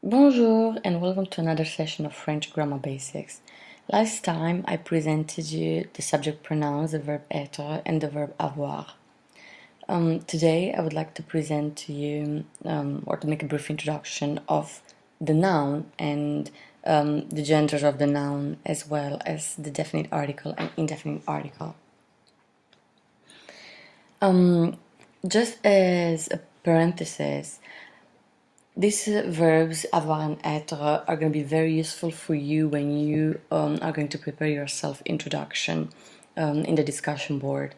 Bonjour and welcome to another session of French Grammar Basics. Last time I presented you the subject pronouns, the verb être, and the verb avoir. Today I would like to present to you, or to make a brief introduction of the noun and the genders of the noun, as well as the definite article and indefinite article. Just as a parenthesis, these verbs avoir and être are going to be very useful for you when you are going to prepare your self-introduction in the discussion board.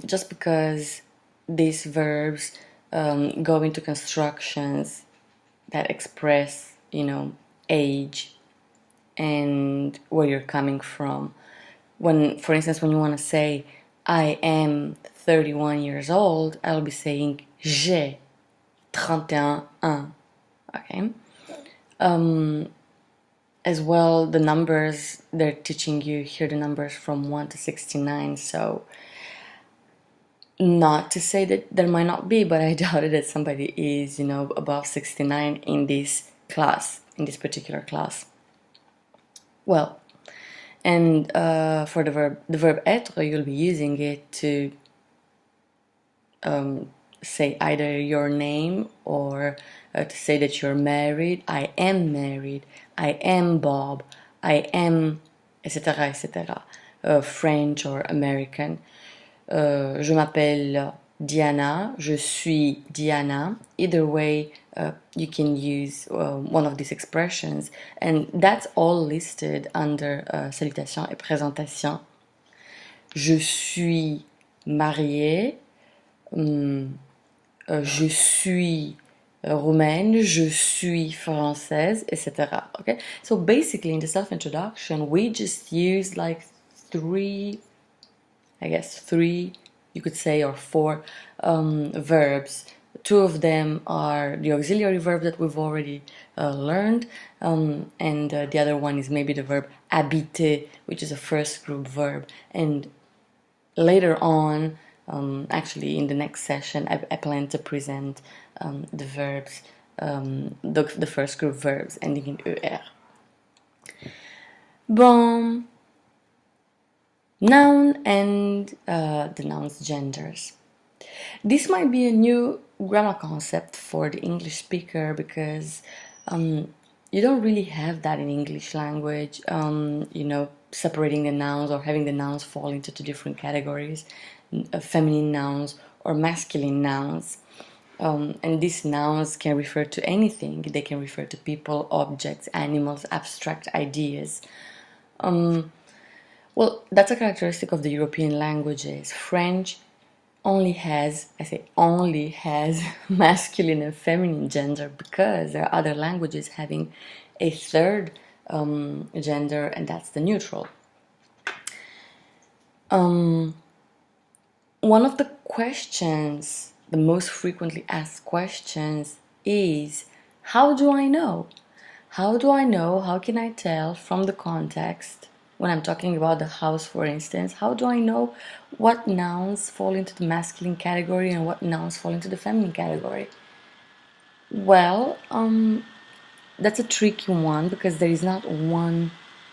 Just because these verbs go into constructions that express, age and where you're coming from. When, for instance, when you want to say, I am 31 years old, I'll be saying, j'ai 31 ans. Okay. As well, the numbers they're teaching you here, the numbers from 1 to 69. So, not to say that there might not be, but I doubt it that somebody is, above 69 in this class, in this particular class. Well, and for the verb être, you'll be using it to say either your name or to say that you're married. I am married. I am Bob. I am, etc., etc. French or American. Je m'appelle Diana. Je suis Diana. Either way, you can use one of these expressions, and that's all listed under salutation et présentation. Je suis mariée. Je suis roumaine, je suis française, etc. Okay, so basically in the self-introduction, we just use like three, you could say, or four verbs. Two of them are the auxiliary verb that we've already learned, and the other one is maybe the verb habiter, which is a first group verb. And later on, actually in the next session, I plan to present the verbs, the first group verbs ending in er. Bon. Noun and the noun's genders. This might be a new grammar concept for the English speaker because you don't really have that in English language, separating the nouns or having the nouns fall into two different categories, feminine nouns or masculine nouns. And these nouns can refer to anything. They can refer to people, objects, animals, abstract ideas. Well, that's a characteristic of the European languages. French only has masculine and feminine gender because there are other languages having a third gender, and that's the neutral. One of the questions, the most frequently asked questions, is how do I know? How do I know? How can I tell from the context? When I'm talking about the house, for instance, how do I know what nouns fall into the masculine category and what nouns fall into the feminine category? Well, that's a tricky one because there is not one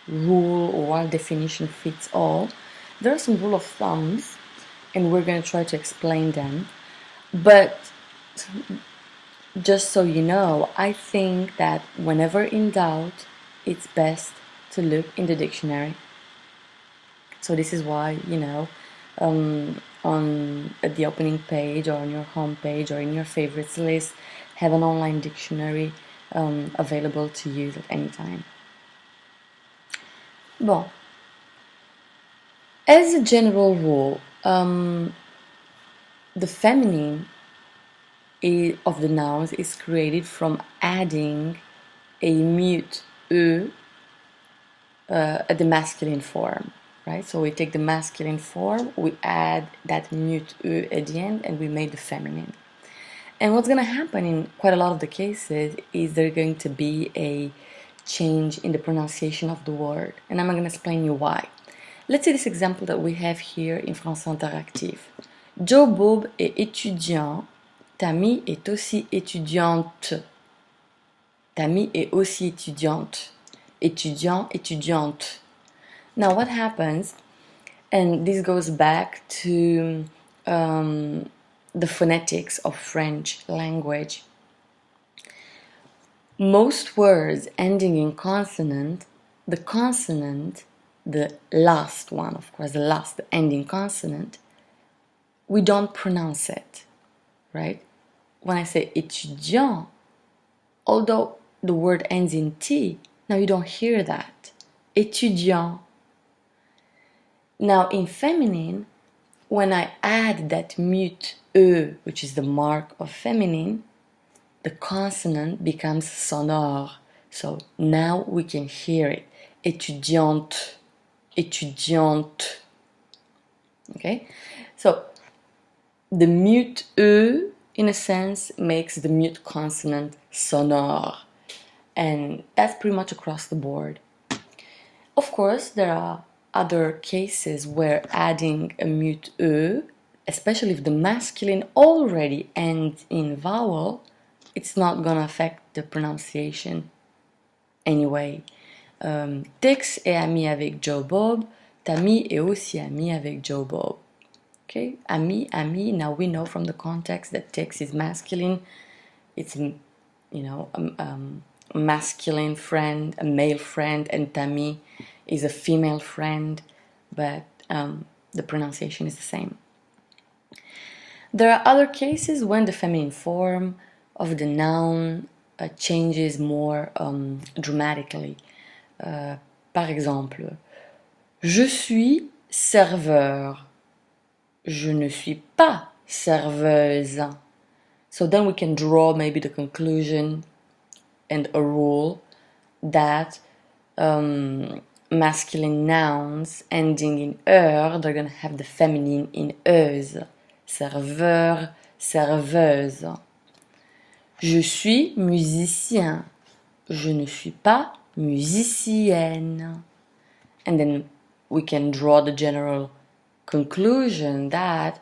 rule or one definition fits all. There are some rule of thumbs, and we're going to try to explain them. But just so you know, I think that whenever in doubt, it's best to look in the dictionary. So this is why, at the opening page or on your home page or in your favorites list, have an online dictionary available to use at any time. Bon. As a general rule, the feminine of the nouns is created from adding a mute e at the masculine form, right? So we take the masculine form, we add that mute e at the end, and we make the feminine. And what's going to happen in quite a lot of the cases is there's going to be a change in the pronunciation of the word, and I'm going to explain you why. Let's see this example that we have here in Français Interactif. Joe Bob est étudiant. Tammy est aussi étudiante. Tammy est aussi étudiante. Étudiant, étudiante. Now what happens, and this goes back to the phonetics of French language. Most words ending in consonant, the consonant, the last one, of course, the last ending consonant, we don't pronounce it, right? When I say étudiant, although the word ends in T, now you don't hear that. Étudiant. Now in feminine, when I add that mute E, which is the mark of feminine, the consonant becomes sonore. So now we can hear it. Étudiante, étudiante. Okay? So the mute E, in a sense, makes the mute consonant sonore. And that's pretty much across the board. Of course, there are other cases where adding a mute E, especially if the masculine already ends in vowel, it's not gonna affect the pronunciation anyway. Tex est ami avec Joe Bob. Tammy est aussi ami avec Joe Bob. Okay, ami, ami. Now we know from the context that Tex is masculine. It's, you know, a masculine friend, a male friend, and Tammy is a female friend, but the pronunciation is the same. There are other cases when the feminine form of the noun changes more dramatically. Par exemple, je suis serveur. Je ne suis pas serveuse. So then we can draw maybe the conclusion and a rule that masculine nouns ending in er, they're going to have the feminine in euse. Serveur, serveuse. Je suis musicien. Je ne suis pas musicienne. And then we can draw the general conclusion that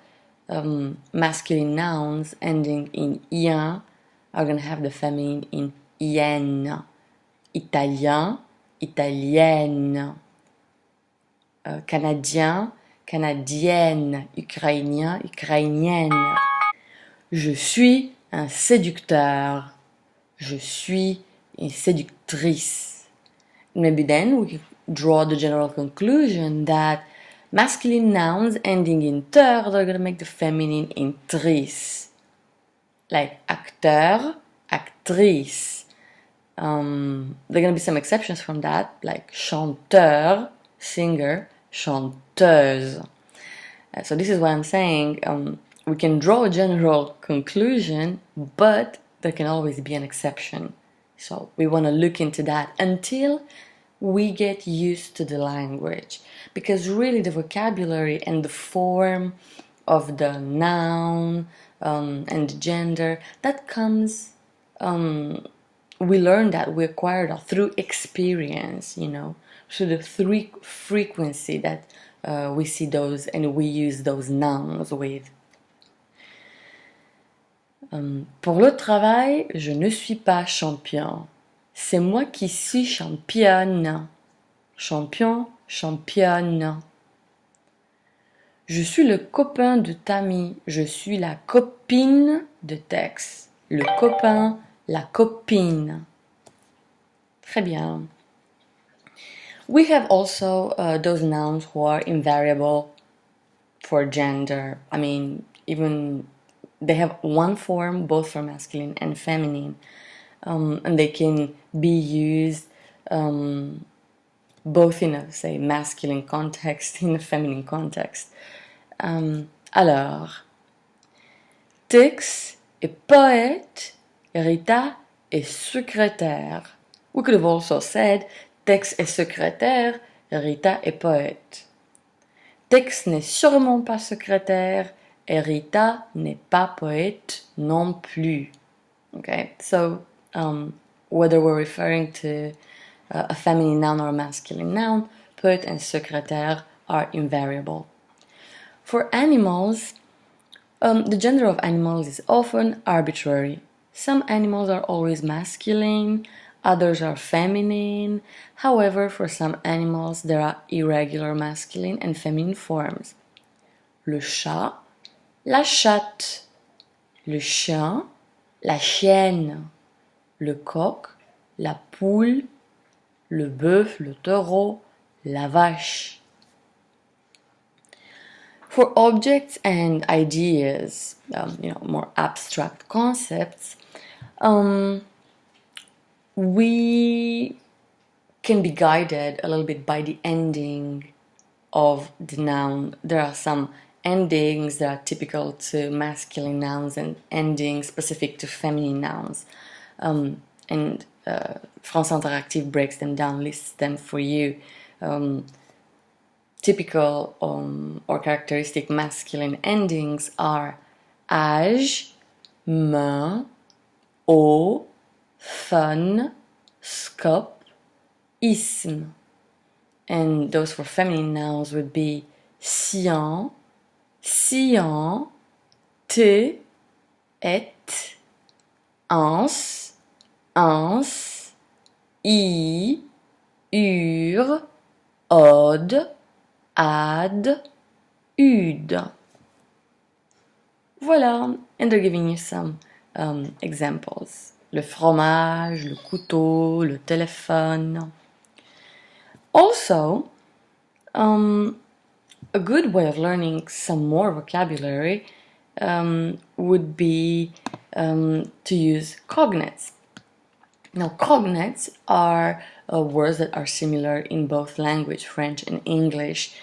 masculine nouns ending in ien are going to have the feminine in ienne. Italien, italienne. Canadien, canadienne. Ukrainien, ukrainienne. Je suis un séducteur. Je suis une séductrice. Maybe then we can draw the general conclusion that masculine nouns ending in ter, they're going to make the feminine in trice. Like acteur, actrice. There are going to be some exceptions from that, like chanteur, singer, chanteuse. So this is why I'm saying we can draw a general conclusion, but there can always be an exception. So we want to look into that until we get used to the language, because really the vocabulary and the form of the noun and the gender, that comes, we learn that, we acquire that through experience, you know, through the frequency that we see those and we use those nouns with. Pour le travail, je ne suis pas champion. C'est moi qui suis championne. Champion, championne. Je suis le copain de Tammy. Je suis la copine de Tex. Le copain, la copine. Très bien. We have also those nouns who are invariable for gender. I mean, even they have one form both for masculine and feminine. And they can be used both in a, say, masculine context, in a feminine context. Alors, Tex est poète, Rita est secrétaire. We could have also said Tex est secrétaire, Rita est poète. Tex n'est sûrement pas secrétaire, et Rita n'est pas poète non plus. Okay, so whether we're referring to a feminine noun or a masculine noun, poète and secrétaire are invariable. For animals, the gender of animals is often arbitrary. Some animals are always masculine, others are feminine. However, for some animals, there are irregular masculine and feminine forms. Le chat, la chatte. Le chien, la chienne. Le coq, la poule. Le bœuf, le taureau, la vache. For objects and ideas, more abstract concepts, we can be guided a little bit by the ending of the noun. There are some endings that are typical to masculine nouns and endings specific to feminine nouns. And France Interactive breaks them down, lists them for you. Typical or characteristic masculine endings are âge, main, eau, fun, scope, isme. And those for feminine nouns would be sien, sciant, te, et, ans, ans, I, ur, od, ad, ud. Voilà, and they're giving you some examples. Le fromage, le couteau, le téléphone. Also, a good way of learning some more vocabulary would be to use cognates. Now, cognates are words that are similar in both language, French and English,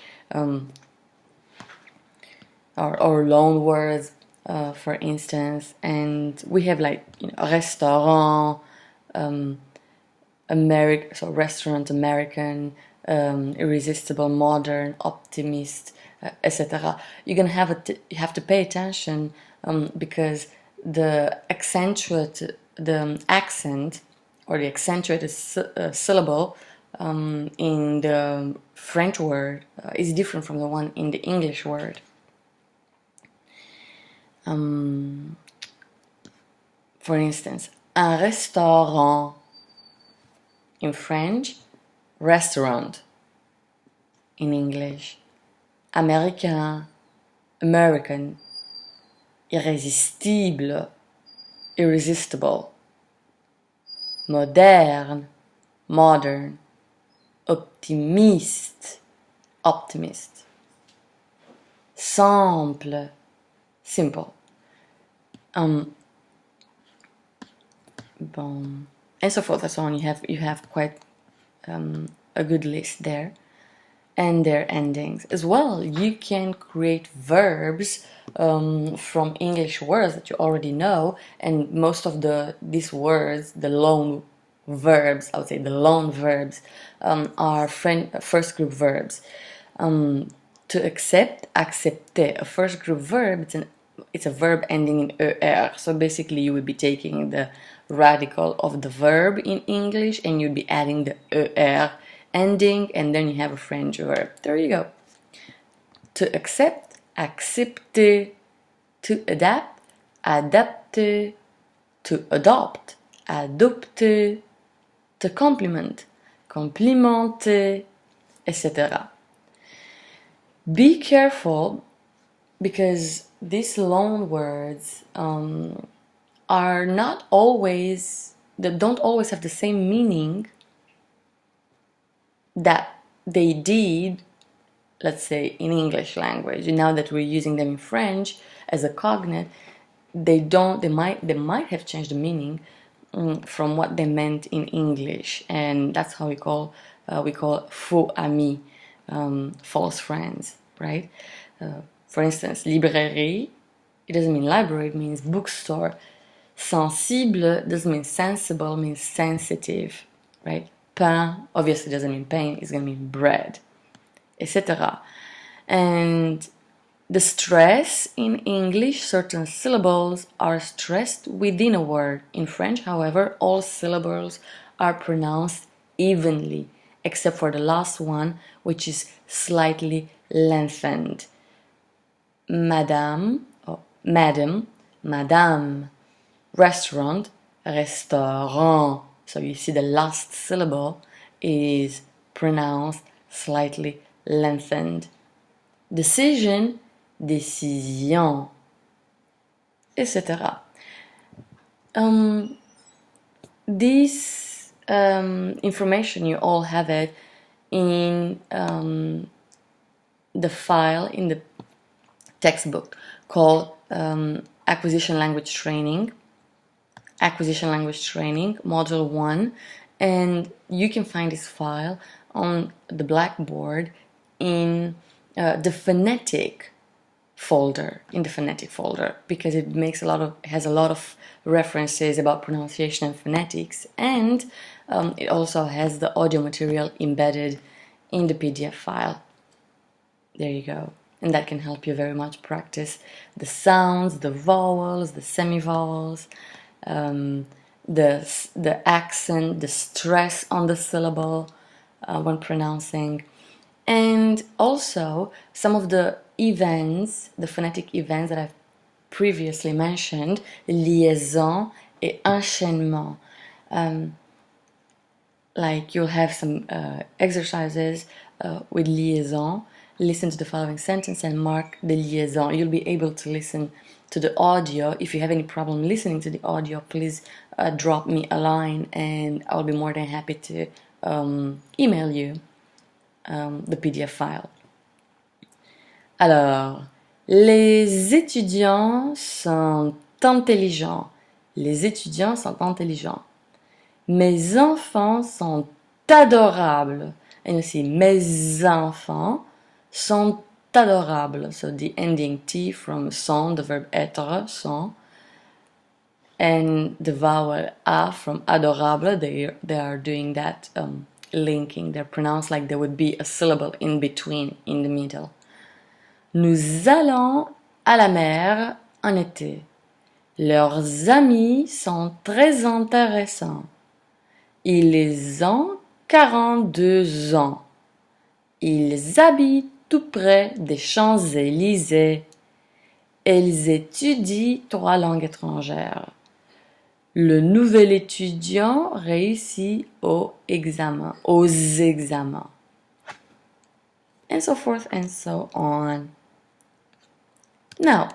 or loan words, for instance. And we have restaurant, restaurant, American, irresistible, modern, optimist, etc. You're gonna you have to pay attention because the accent or the accentuated syllable in the French word is different from the one in the English word. For instance, un restaurant in French, restaurant in English, américain, American, irrésistible, irresistible, moderne, modern, optimiste, optimist, simple, simple. Bon. And so forth and so on. You have quite a good list there, and their endings as well. You can create verbs from English words that you already know, and most of these words, the loan verbs, I would say the loan verbs, are first group verbs. To accept, accepter, a first group verb. It's a verb ending in er. So basically, you would be taking the radical of the verb in English, and you'd be adding the er ending, and then you have a French verb. There you go. To accept, accepter. To adapt, adapter. To adopt, adopter. To compliment, complimenter, etc. Be careful, because these loan words are not always, they don't always have the same meaning that they did, let's say, in English language. And now that we're using them in French as a cognate, they might have changed the meaning from what they meant in English, and that's how we call faux amis, false friends, right? For instance, librairie, it doesn't mean library, it means bookstore. Sensible doesn't mean sensible, it means sensitive, right? Pain obviously doesn't mean pain, it's gonna mean bread, etc. And the stress in English, certain syllables are stressed within a word. In French, however, all syllables are pronounced evenly, except for the last one, which is slightly lengthened. Madame, or madam, madame. Restaurant, restaurant. So you see the last syllable is pronounced slightly lengthened. Decision, décision, etc. This information, you all have it in the file in the textbook called Acquisition Language Training, Module 1, and you can find this file on the Blackboard in the phonetic folder, because it has a lot of references about pronunciation and phonetics, and it also has the audio material embedded in the PDF file. There you go. And that can help you very much practice the sounds, the vowels, the semivowels, the accent, the stress on the syllable when pronouncing. And also some of the events, the phonetic events that I've previously mentioned, liaison et enchaînement. Like you'll have some exercises with liaison. Listen to the following sentence and mark the liaison. You'll be able to listen to the audio. If you have any problem listening to the audio, please drop me a line and I'll be more than happy to email you the PDF file. Alors, les étudiants sont intelligents. Les étudiants sont intelligents. Mes enfants sont adorables. And you see, mes enfants sont adorables. So the ending T from sont, the verb être, sont, and the vowel A from adorable, they are doing that linking. They're pronounced like there would be a syllable in between, in the middle. Nous allons à la mer en été. Leurs amis sont très intéressants. Ils ont 42 ans. Ils habitent tout près des Champs-Élysées. Ils étudient 3 langues étrangères. Le nouvel étudiant réussit aux examens. And so forth and so on. Now,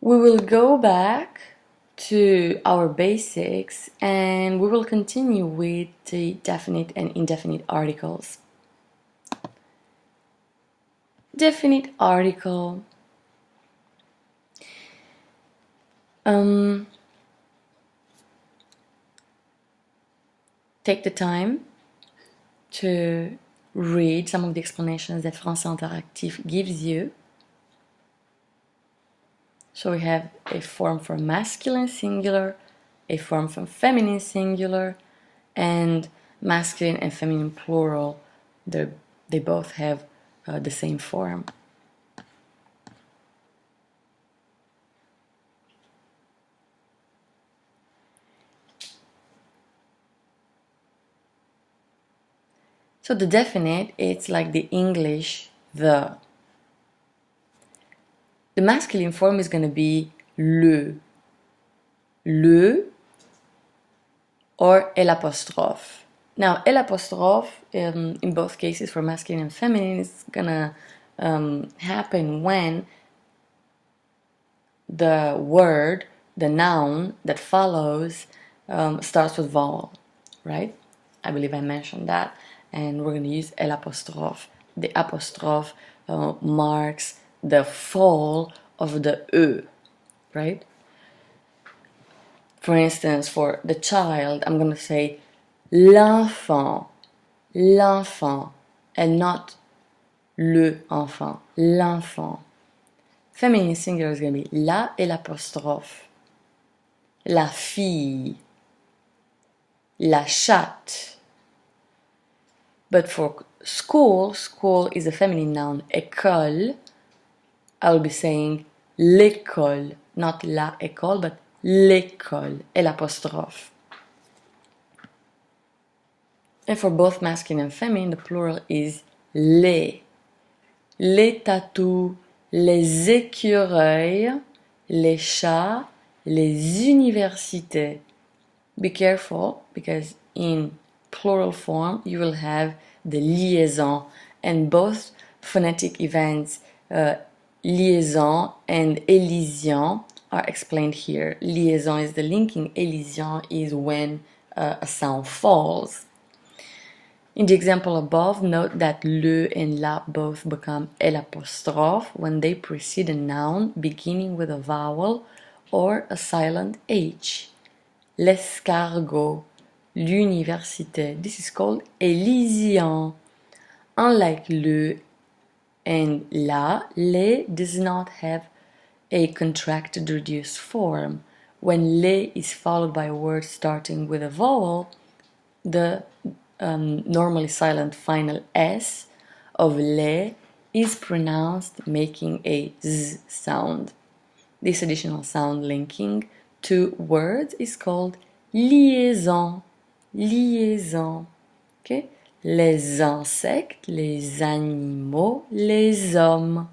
we will go back to our basics and we will continue with the definite and indefinite articles. Definite article. Take the time to read some of the explanations that Français Interactif gives you. So we have a form for masculine singular, a form for feminine singular, and masculine and feminine plural. They both have the same form. So the definite, it's like the English the. The masculine form is going to be le or l'apostrophe. Now, l'apostrophe, in both cases for masculine and feminine, is going to happen when the word, the noun that follows starts with vowel, right? I believe I mentioned that. And we're going to use l'apostrophe. The apostrophe marks the fall of the E, right? For instance, for the child, I'm going to say l'enfant, and not le enfant, l'enfant. Feminine singular is going to be la et l'apostrophe. La fille, la chatte. But for school is a feminine noun, école. I'll be saying l'école, not la école, but l'école, et l'apostrophe. And for both masculine and feminine, the plural is les. Les tatous, les écureuils, les chats, les universités. Be careful, because in plural form you will have the liaison, and both phonetic events, liaison and elision, are explained here. Liaison is the linking, elision is when a sound falls. In the example above, note that le and la both become l'apostrophe when they precede a noun beginning with a vowel or a silent H. L'escargot, l'université, this is called Elysian. Unlike le and la, les does not have a contracted reduced form. When les is followed by a word starting with a vowel, the normally silent final S of les is pronounced making a Z sound. This additional sound linking two words is called liaison. Liaison. Okay? Les insectes, les animaux, les hommes.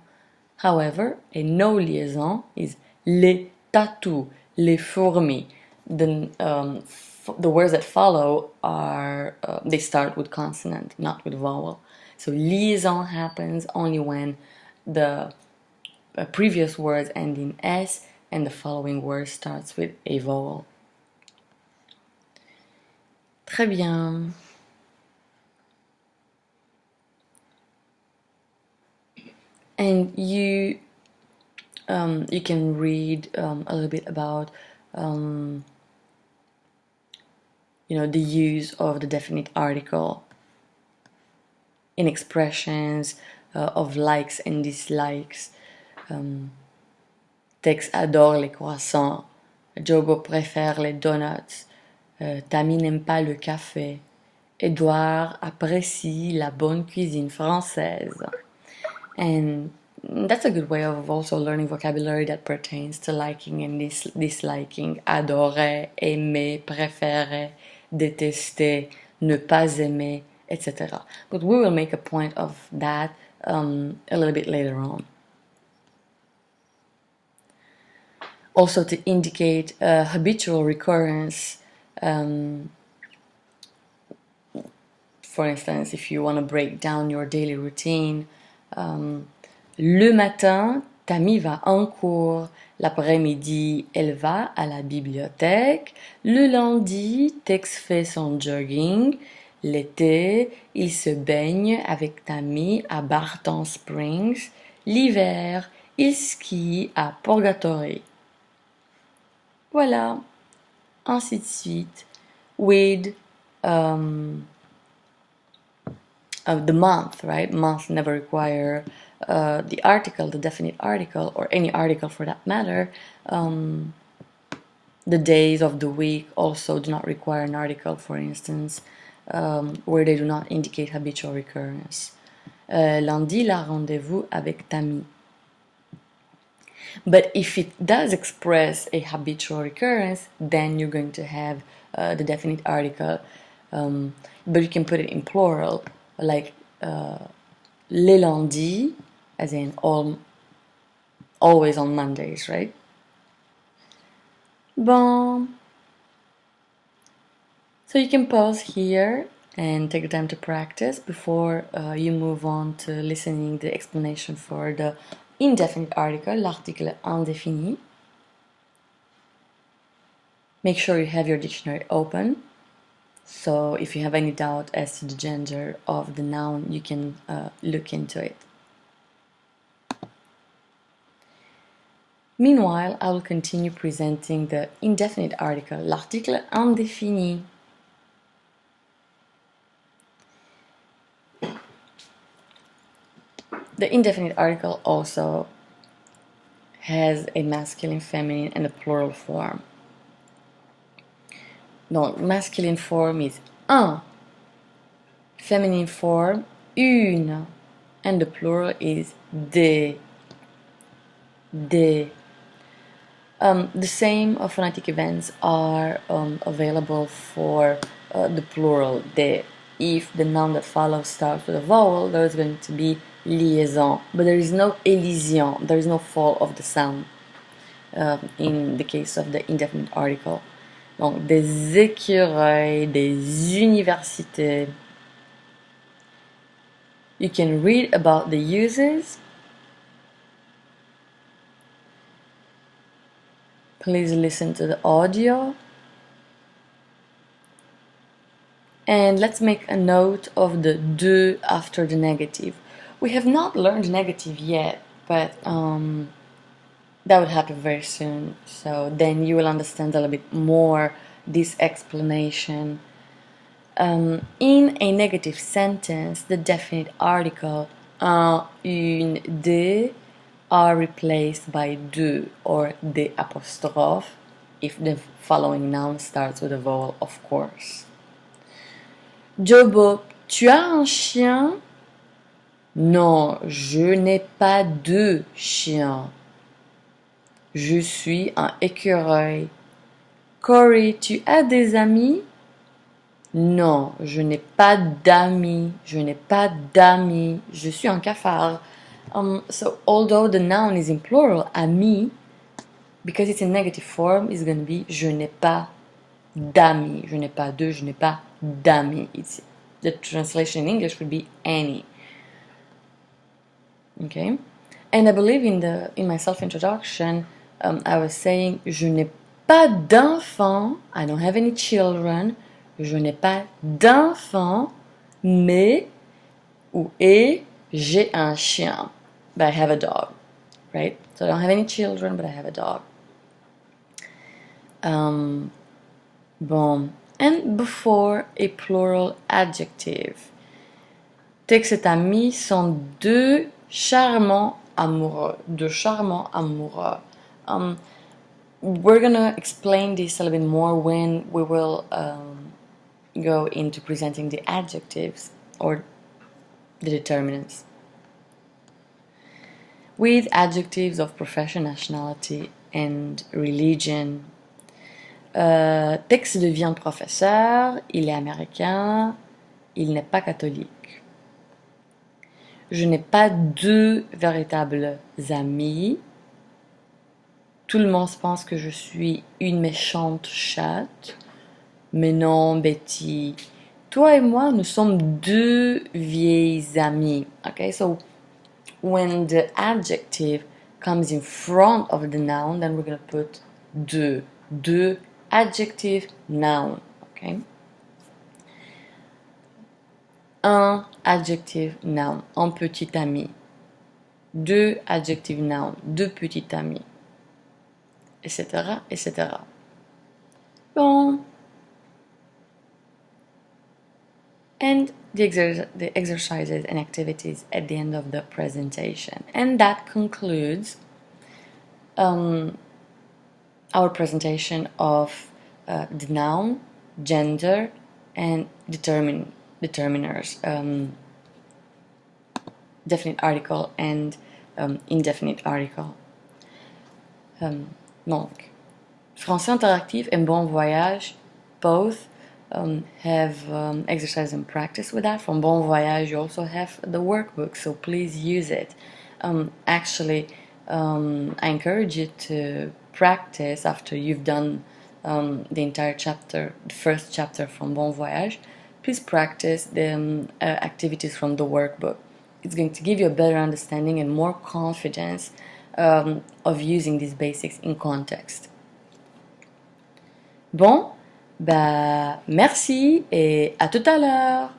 However, a no liaison is les tatous, les fourmis. The words that follow are, they start with consonant, not with vowel. So liaison happens only when the previous words end in S and the following word starts with a vowel. Très bien. And you can read a little bit about the use of the definite article in expressions of likes and dislikes. Tex adore les croissants. Jogo préfère les donuts. Tammy n'aime pas le café. Edouard apprécie la bonne cuisine française. And that's a good way of also learning vocabulary that pertains to liking and disliking. Adorer, aimer, préférer, détester, ne pas aimer, etc. But we will make a point of that a little bit later on. Also, to indicate habitual recurrence, for instance, if you want to break down your daily routine, le matin, Tammy va en cours. L'après-midi, elle va à la bibliothèque. Le lundi, Tex fait son jogging. L'été, il se baigne avec Tammy à Barton Springs. L'hiver, il skie à Purgatory. Voilà, ainsi de suite, with the month, right? Month never require the article, the definite article, or any article for that matter. The days of the week also do not require an article, for instance, where they do not indicate habitual recurrence. Lundi, la rendez-vous avec Tammy. But if it does express a habitual recurrence, then you're going to have the definite article. But you can put it in plural, like les lundis, as in always on Mondays, right? Bon. So you can pause here and take the time to practice before you move on to listening the explanation for the indefinite article, l'article indéfini. Make sure you have your dictionary open. So if you have any doubt as to the gender of the noun, you can look into it. Meanwhile, I will continue presenting the indefinite article, l'article indéfini. The indefinite article also has a masculine, feminine, and a plural form. Donc, masculine form is un, feminine form une, and the plural is des. Des. The same phonetic events are available for the plural des. If the noun that follows starts with a vowel, there is going to be liaison, but there is no elision, there is no fall of the sound in the case of the indefinite article. Donc, des écureuils, des universités. You can read about the uses. Please listen to the audio. And let's make a note of the de after the negative. We have not learned negative yet, but that will happen very soon. So then you will understand a little bit more this explanation. In a negative sentence, the definite article un, une, des are replaced by de or des apostrophe if the following noun starts with a vowel, of course. Jobo, tu as un chien? Non, je n'ai pas de chien. Je suis un écureuil. Corey, tu as des amis? Non, je n'ai pas d'amis. Je n'ai pas d'amis. Je suis un cafard. So although the noun is in plural, ami, because it's in negative form, it's going to be je n'ai pas d'amis. Je n'ai pas de, je n'ai pas d'amis. The translation in English would be any. Okay? And I believe in my self-introduction, I was saying je n'ai pas d'enfant. I don't have any children. Je n'ai pas d'enfant, mais ou et j'ai un chien. But I have a dog, right? So I don't have any children, but I have a dog. Bon. And before a plural adjective. Tex et Ami sont deux charmants amoureux. Deux charmants amoureux. We're gonna explain this a little bit more when we will go into presenting the adjectives or the determinants. With adjectives of profession, nationality, and religion. Tex devient professeur, il est américain, il n'est pas catholique. Je n'ai pas de véritables amis. Tout le monde pense que je suis une méchante chatte. Mais non, Betty. Toi et moi, nous sommes deux vieilles amies. Okay, so when the adjective comes in front of the noun, then we're going to put de. De, adjective, noun. Okay? Un adjective, noun. Un petit ami. Deux adjective, noun. Deux petits amis. Etc. etc. Bon. And the exercises and activities at the end of the presentation. And that concludes our presentation of the noun, gender, and determiners, definite article and indefinite article. Donc, Français Interactif and Bon Voyage both have exercise and practice with that. From Bon Voyage, you also have the workbook, so please use it. Actually, I encourage you to practice after you've done the entire chapter, the first chapter from Bon Voyage. Please practice the activities from the workbook. It's going to give you a better understanding and more confidence of using these basics in context. Bon, bah merci et à tout à l'heure.